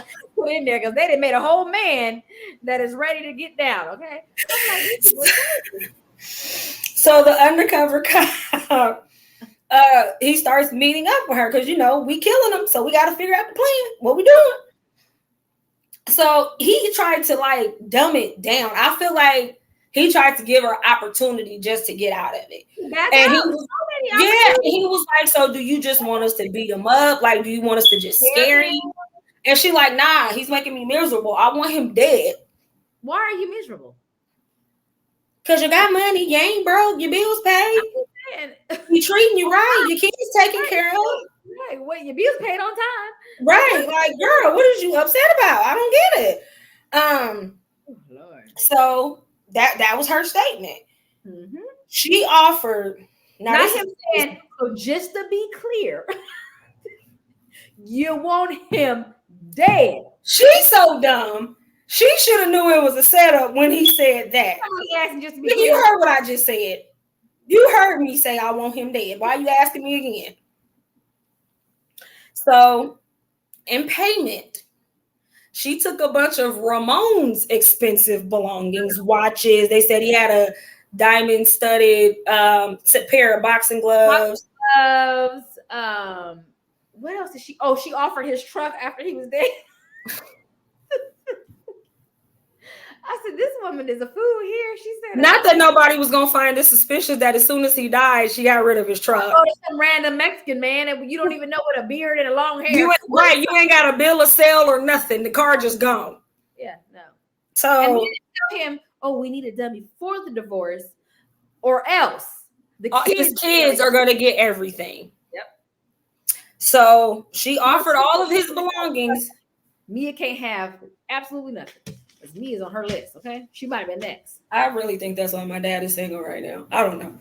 in there, because they done made a whole man that is ready to get down. Okay. So the undercover cop, he starts meeting up with her because, we killing him. So we got to figure out the plan. What we doing? So he tried to like dumb it down. I feel like he tried to give her opportunity just to get out of it. He was like, so do you just want us to beat him up? Like, do you want us to just scare him? And she like, nah, he's making me miserable. I want him dead. Why are you miserable? Because you got money, you ain't broke, your bills paid. He treating you right, your kids taken care of. Right, well, your bills paid on time. Right, like, girl, what is you upset about? I don't get it. Lord. So that was her statement. Mm-hmm. She offered. Not him saying, so just to be clear, you want him dead. She's so dumb. She should have knew it was a setup when he said that. You heard what I just said. You heard me say I want him dead. Why are you asking me again? So, in payment, she took a bunch of Ramon's expensive belongings, watches. They said he had a diamond-studded pair of boxing gloves. What else did she? Oh, she offered his truck after he was dead. I said, this woman is a fool here. She said, not that nobody was gonna find it suspicious that as soon as he died, she got rid of his truck. Oh, some random Mexican man, and you don't even know what a beard and a long hair. You ain't got a bill of sale or nothing. The car just gone. Yeah, no. So and we didn't tell him, oh, we need it done before the divorce, or else his kids are gonna get everything. Yep. So she offered all of his belongings. Mia can't have absolutely nothing. Because Mia's on her list, okay? She might have been next. I really think that's why my dad is single right now. I don't know.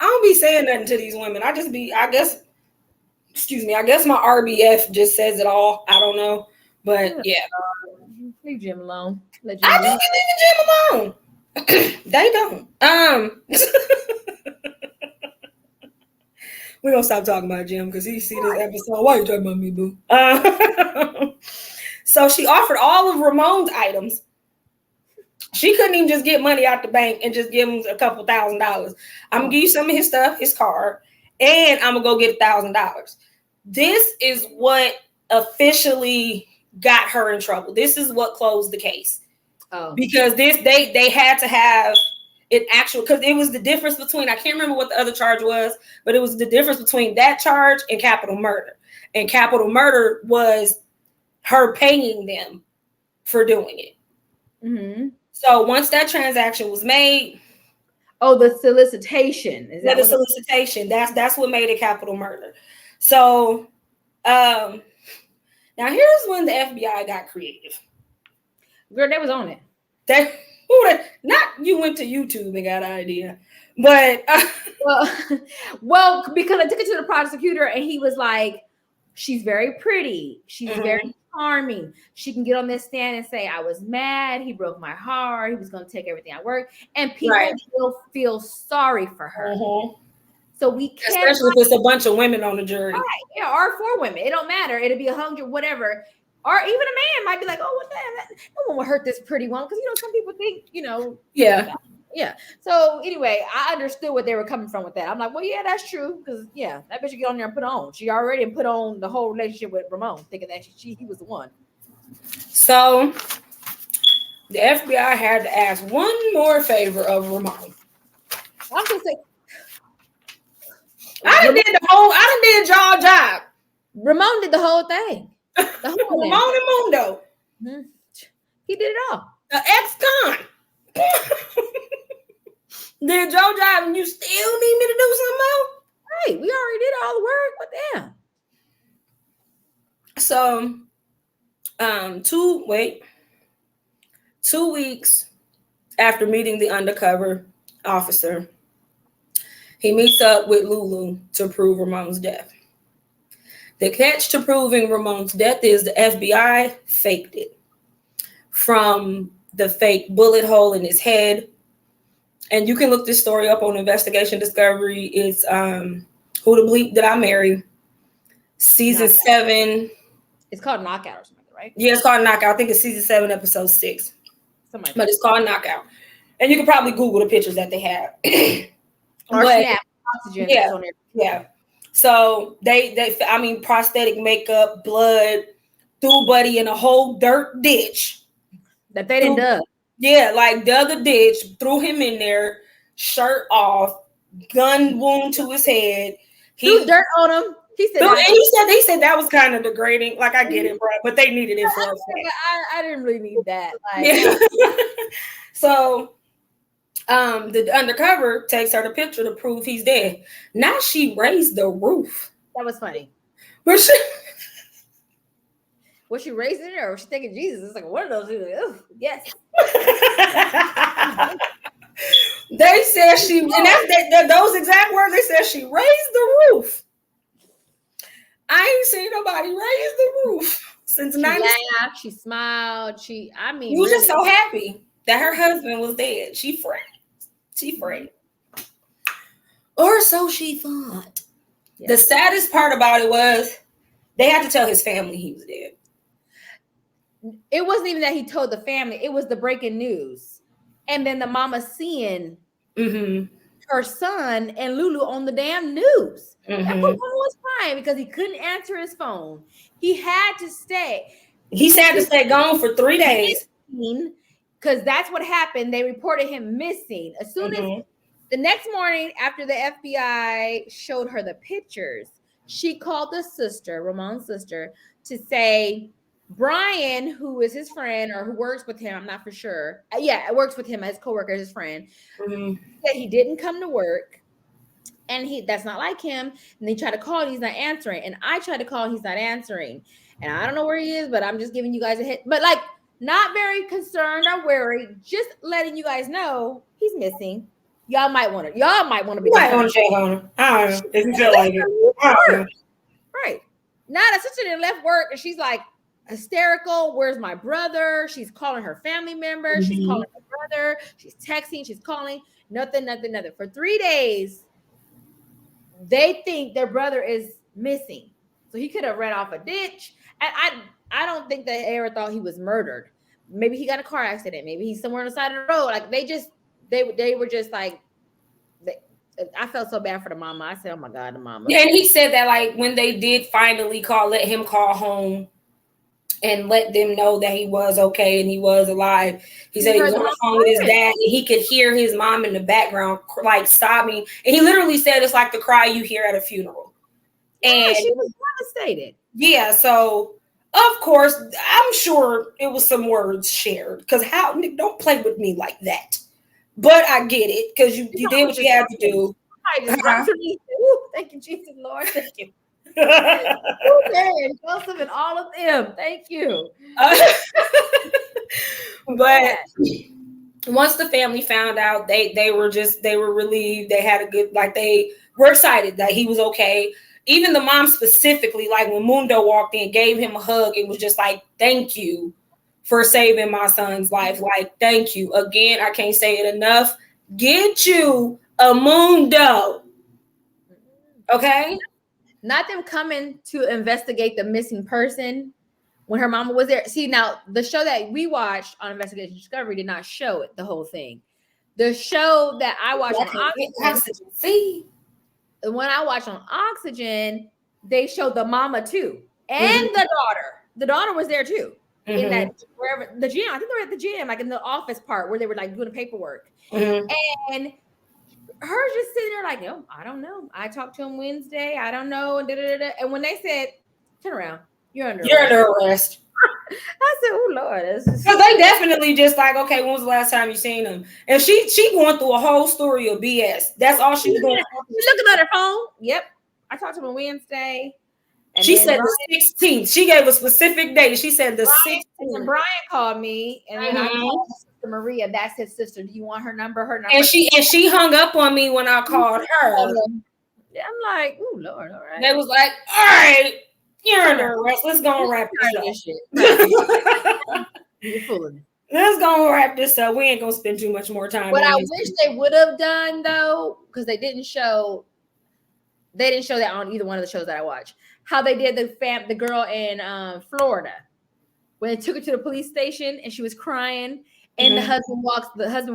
I don't be saying nothing to these women. I guess my RBF just says it all. I don't know. But yeah. Leave Jim alone. I do leave the gym alone. They don't. We're gonna stop talking about Jim because he see this episode. Why are you talking about me, boo? So she offered all of Ramon's items. She couldn't even just get money out the bank and just give him a couple $1,000. I'm gonna give you some of his stuff, his card, and I'm gonna go get $1,000. This is what officially got her in trouble. This is what closed the case. Oh. Because they had to have it actual, because it was the difference between, I can't remember what the other charge was, but it was the difference between that charge and capital murder. And capital murder was her paying them for doing it. Mm-hmm. So once that transaction was made, the solicitation. Is that the solicitation? That's what made it capital murder. So now here's when the FBI got creative. Girl, they was on it. Not you went to YouTube and got an idea, but well, because I took it to the prosecutor and he was like, "She's very pretty. She's very charming. She can get on this stand and say, I was mad. He broke my heart. He was going to take everything I worked. And people will feel sorry for her. So we can't. Especially if it's a bunch of women on the jury. Right. Yeah, or 4 women. It don't matter. It'll be 100, whatever. Or even a man might be like, oh, what the hell? No one will hurt this pretty one. Because, some people think, Yeah. Yeah. So anyway, I understood what they were coming from with that. I'm like, well, yeah, that's true. Because that bitch get on there and put on. She already put on the whole relationship with Ramon, thinking that he was the one. So the FBI had to ask one more favor of Ramon. I'm gonna say, I done did y'all job. Ramon did the whole thing. Ramon and Mundo. Mm-hmm. He did it all. The ex-con. Did your job and you still need me to do something else? Right, we already did all the work with them. So, 2 weeks after meeting the undercover officer, he meets up with Lulu to prove Ramon's death. The catch to proving Ramon's death is the FBI faked it. From the fake bullet hole in his head. And you can look this story up on Investigation Discovery. It's Who the Bleep Did I Marry? Season 7. It's called Knockout or something, right? Yeah, it's called Knockout. I think it's season 7, episode 6. But it's called Knockout. And you can probably Google the pictures that they have. Or Snap. Oxygen. Yeah. So they prosthetic makeup, blood, threw Buddy in a whole dirt ditch. That they didn't dug. Yeah, like dug a ditch, threw him in there, shirt off, gun wound to his head. He threw dirt on him. He said that was kind of degrading. Like, I get it, bro, but they needed it for us. I didn't really need that. So the undercover takes her the picture to prove he's dead. Now she raised the roof. That was funny. Was she raising it or was she thinking Jesus? It's like one of those. Yes. They said and that's those exact words. They said she raised the roof. I ain't seen nobody raise the roof since 90. She smiled. She was just so happy that her husband was dead. She framed. Or so she thought. Yeah. The saddest part about it was they had to tell his family he was dead. It wasn't even that he told the family. It was the breaking news. And then the mama seeing her son and Lulu on the damn news. That poor was crying because he couldn't answer his phone. He had to stay. He had to stay gone for 3 days. Because that's what happened. They reported him missing. As soon as the next morning after the FBI showed her the pictures, she called the sister, Ramon's sister, to say, Brian, who is his friend or who works with him, I'm not for sure. It works with him as coworker, his friend. Said he didn't come to work, and that's not like him. And they try to call, and he's not answering. And I tried to call, and he's not answering. And I don't know where he is, but I'm just giving you guys a hit. But not very concerned or worried. Just letting you guys know he's missing. Y'all might want to be. You might want to check on her. I don't know if you feel like it. Right. Now the sister didn't left work and she's like hysterical. Where's my brother? She's calling her family members. She's calling her brother. She's texting. She's calling. Nothing. For 3 days, they think their brother is missing. So he could have ran off a ditch. And I don't think they ever thought he was murdered. Maybe he got a car accident. Maybe he's somewhere on the side of the road. Like they were just like, I felt so bad for the mama. I said, oh my God, the mama. Yeah, and he said that like when they did finally let him call home and let them know that he was okay and he was alive. He said he was on the phone with his dad and he could hear his mom in the background like sobbing. And he literally said it's like the cry you hear at a funeral. And she was devastated. Yeah, so of course, I'm sure it was some words shared because don't play with me like that. But I get it because you did what you had to do. Thank you, Jesus, Lord. Thank you. Joseph and all of them. Thank you. But once the family found out, they were relieved. They had a good, they were excited that he was okay. Even the mom specifically, like when Mundo walked in, gave him a hug and was just like, thank you for saving my son's life. Like, thank you. Again, I can't say it enough. Get you a Mundo. Okay? Not them coming to investigate the missing person when her mama was there. See, now, the show that we watched on Investigation Discovery did not show it, the whole thing. The show that I watched on Oxygen, the one I watched on Oxygen, they showed the mama too. And the daughter. The daughter was there too. In that wherever the gym, I think they were at the gym, like in the office part where they were like doing the paperwork. And her just sitting there like, no, I don't know. I talked to him Wednesday. I don't know. And when they said, turn around, you're under arrest. I said, oh Lord. Because they definitely just like, okay, when was the last time you seen him? And she going through a whole story of BS. That's all she's doing. She's looking at her phone. Yep. I talked to him on Wednesday. And she said the 16th. She gave a specific date. She said the 16th. And Brian called me, and then I called Sister Maria. That's his sister. Do you want her number? Her number. And she hung up on me when I called her. Yeah, I'm like, oh Lord, all right. They was like, all right, you're under arrest. Let's go and wrap this up. You're fooling me. Let's go and wrap this up. We ain't gonna spend too much more time. What I wish they would have done though, because they didn't show that on either one of the shows that I watched. How they did the girl in Florida when they took her to the police station and she was crying and the husband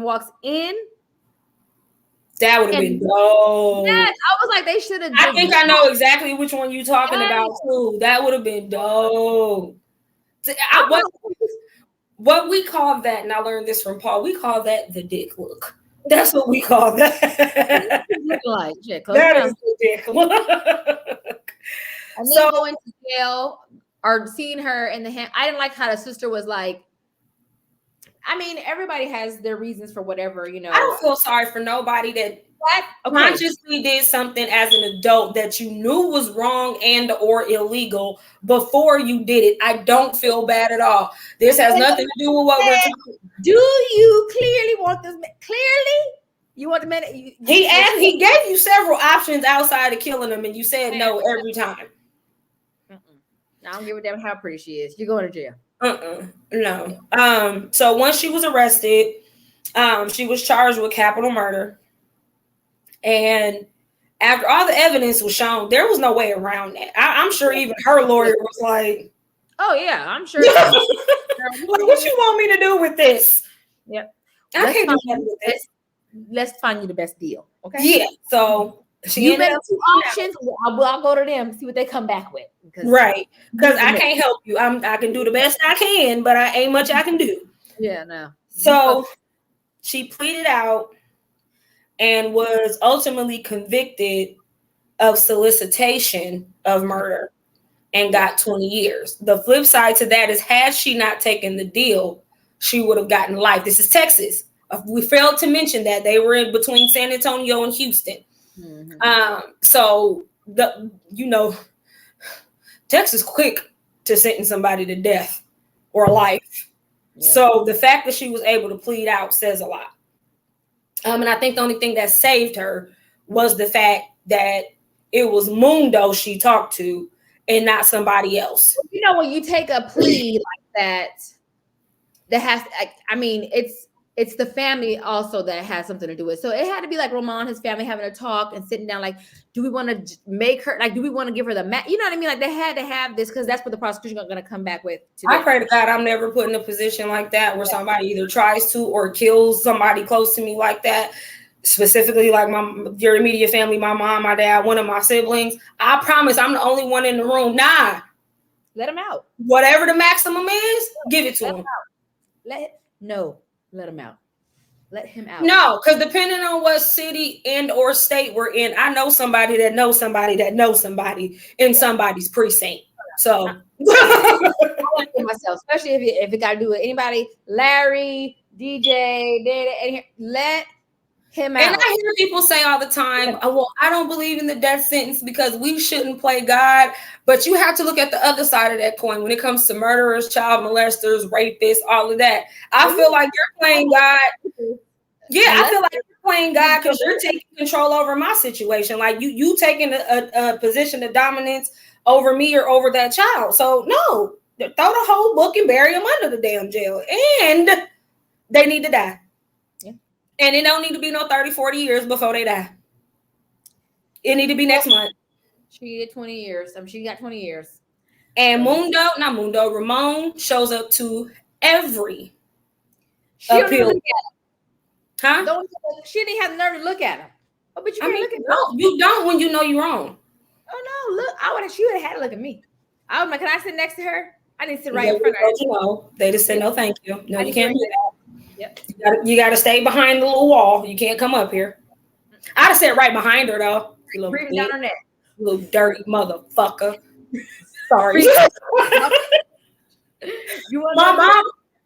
walks in. That would have been dope. Yes, I was like, they should have. I think I know exactly which one you're talking about too. That would have been dope. What we call that, and I learned this from Paul, we call that the dick look. That's what we call that. That is the dick look. And then going to jail or seeing her in the hand. I didn't like how the sister was like, I mean, everybody has their reasons for whatever, you know. I don't feel sorry for nobody that consciously did something as an adult that you knew was wrong and or illegal before you did it. I don't feel bad at all. This has nothing to do with what we're talking. Do you clearly want this? Clearly? You want the man? He gave you several options outside of killing him, and you said no every time. I don't give a damn how pretty she is. You're going to jail. No. So once she was arrested, she was charged with capital murder. And after all the evidence was shown, there was no way around that. I'm sure even her lawyer was like, oh, yeah, I'm sure. What you want me to do with this? Yep. I can't do nothing with this. Let's find you the best deal. Okay. Yeah. So you better 2 options. I'll go to them and see what they come back with. Right. Because I can't help you. I can do the best I can, but I ain't much I can do. Yeah, no. So she pleaded out and was ultimately convicted of solicitation of murder and got 20 years. The flip side to that is, had she not taken the deal, she would have gotten life. This is Texas. We failed to mention that they were in between San Antonio and Houston. So Texas quick to sentence somebody to death or life. Yeah. So the fact that she was able to plead out says a lot. And I think the only thing that saved her was the fact that it was Mundo she talked to and not somebody else. You know, when you take a plea like that has, I mean, it's the family also that has something to do with it. So it had to be like Roman, his family having a talk and sitting down, like, do we want to make her, like, do we want to give her the you know what I mean? Like, they had to have this because that's what the prosecution is going to come back with today. I pray to God I'm never put in a position like that where somebody either tries to or kills somebody close to me like that. Specifically, like your immediate family, my mom, my dad, one of my siblings. I promise I'm the only one in the room. Nah. Let him out. Whatever the maximum is, give it to him. Let him out. Let him out. No, because depending on what city and or state we're in, I know somebody that knows somebody that knows somebody in somebody's precinct. So I like it myself, especially if it got to do with anybody, Larry, DJ, let him out. And I hear people say all the time, oh, well, I don't believe in the death sentence because we shouldn't play God. But you have to look at the other side of that coin when it comes to murderers, child molesters, rapists, all of that. I feel like you're playing God. Yeah, I feel like you're playing God because you're taking control over my situation. Like you taking a position of dominance over me or over that child. So no, throw the whole book and bury them under the damn jail. And they need to die. Yeah. And it don't need to be no 30, 40 years before they die. It need to be next month. She did 20 years. She got 20 years. And Ramon shows up to every appeal. Huh? She didn't have the nerve to look at him. Oh, but you can't look at him. No, you don't when you know you're wrong. Oh no, she would have had to look at me. I was like, can I sit next to her? I didn't sit right in front of her. No, they just said no, thank you. No, you can't do that. Yep. You got to stay behind the little wall. You can't come up here. I'd have sat right behind her though. Breathing down her neck. Little dirty motherfucker. Sorry.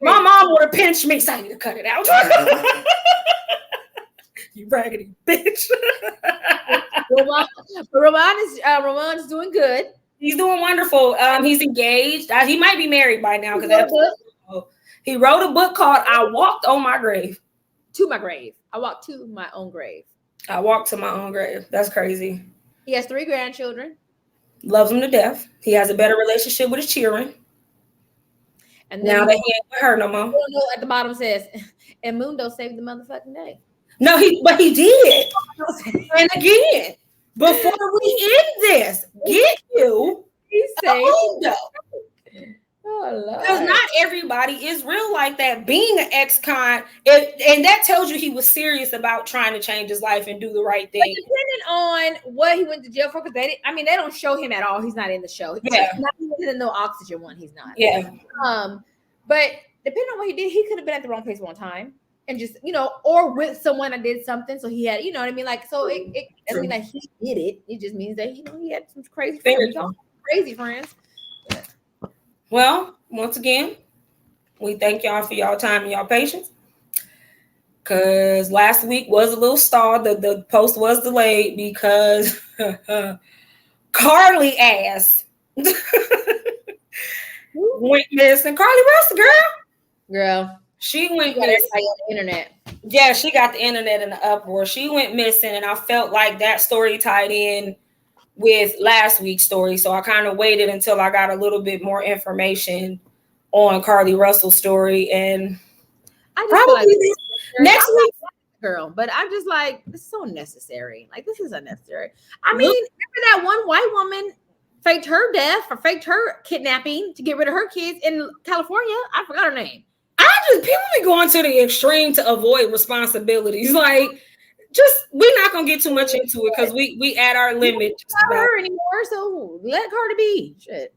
My mom would have pinched me, so I need to cut it out. You raggedy bitch. Roman is doing good. He's doing wonderful. He's engaged. He might be married by now because he wrote a book called "I Walked on My Grave." To my grave. I walked to my own grave. I walked to my own grave. That's crazy. He has 3 grandchildren. Loves them to death. He has a better relationship with his children. And now that he ain't with her no more. At the bottom says, and Mundo saved the motherfucking day. No, he did. And again, before we end this, get you Mundo. Because not everybody is real like that. Being an ex-con, and that tells you he was serious about trying to change his life and do the right thing. But depending on what he went to jail for, because they don't show him at all. He's not in the show. Yeah. Not even in the No Oxygen one. He's not. Yeah. But depending on what he did, he could have been at the wrong place one time and just, or with someone that did something. So he had, you know what I mean? Like, so it doesn't mean that he did it. It just means that he had some crazy friends. Crazy friends. Yeah. Well, once again, we thank y'all for y'all time and y'all patience. Because last week was a little stalled. The post was delayed because Carly ass went missing. Carly Russell, girl. She went missing. On the internet. Yeah, she got the internet in the uproar. She went missing, and I felt like that story tied in with last week's story. So I kind of waited until I got a little bit more information on Carly Russell's story. And I probably next week, girl. But I'm just like, this is so unnecessary. Like, this is unnecessary. I mean, remember that one white woman faked her death or faked her kidnapping to get rid of her kids in California? I forgot her name. People be going to the extreme to avoid responsibilities. Like, we're not gonna get too much into it because we at our limit. Just not her anymore, so let Cardi be. Shit.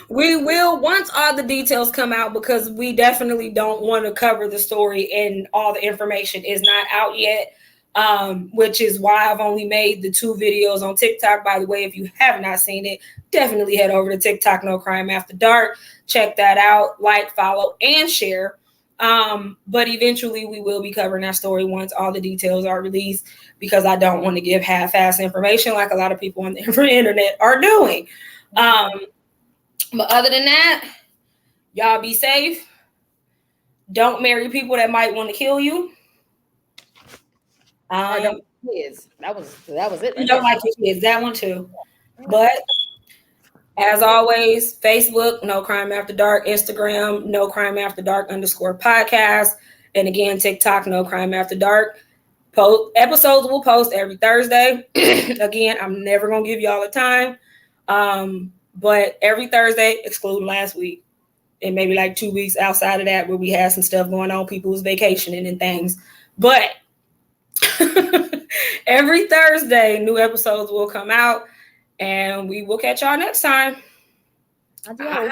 We will once all the details come out, because we definitely don't want to cover the story and all the information is not out yet. Which is why I've only made the 2 videos on TikTok. By the way, if you have not seen it, definitely head over to TikTok, No Crime After Dark. Check that out, like, follow, and share. But eventually we will be covering that story once all the details are released, because I don't want to give half-ass information like a lot of people on the internet are doing. But other than that, Y'all be safe. Don't marry people that might want to kill you. Kids. That was it. You don't like your kids. That one too. But as always, Facebook, No Crime After Dark, Instagram, No Crime After Dark _podcast. And again, TikTok, No Crime After Dark. Episodes will post every Thursday. Again, I'm never going to give y'all a time. But every Thursday, excluding last week. And maybe like 2 weeks outside of that where we had some stuff going on, people was vacationing and things. But every Thursday, new episodes will come out. And we will catch y'all next time. Adios.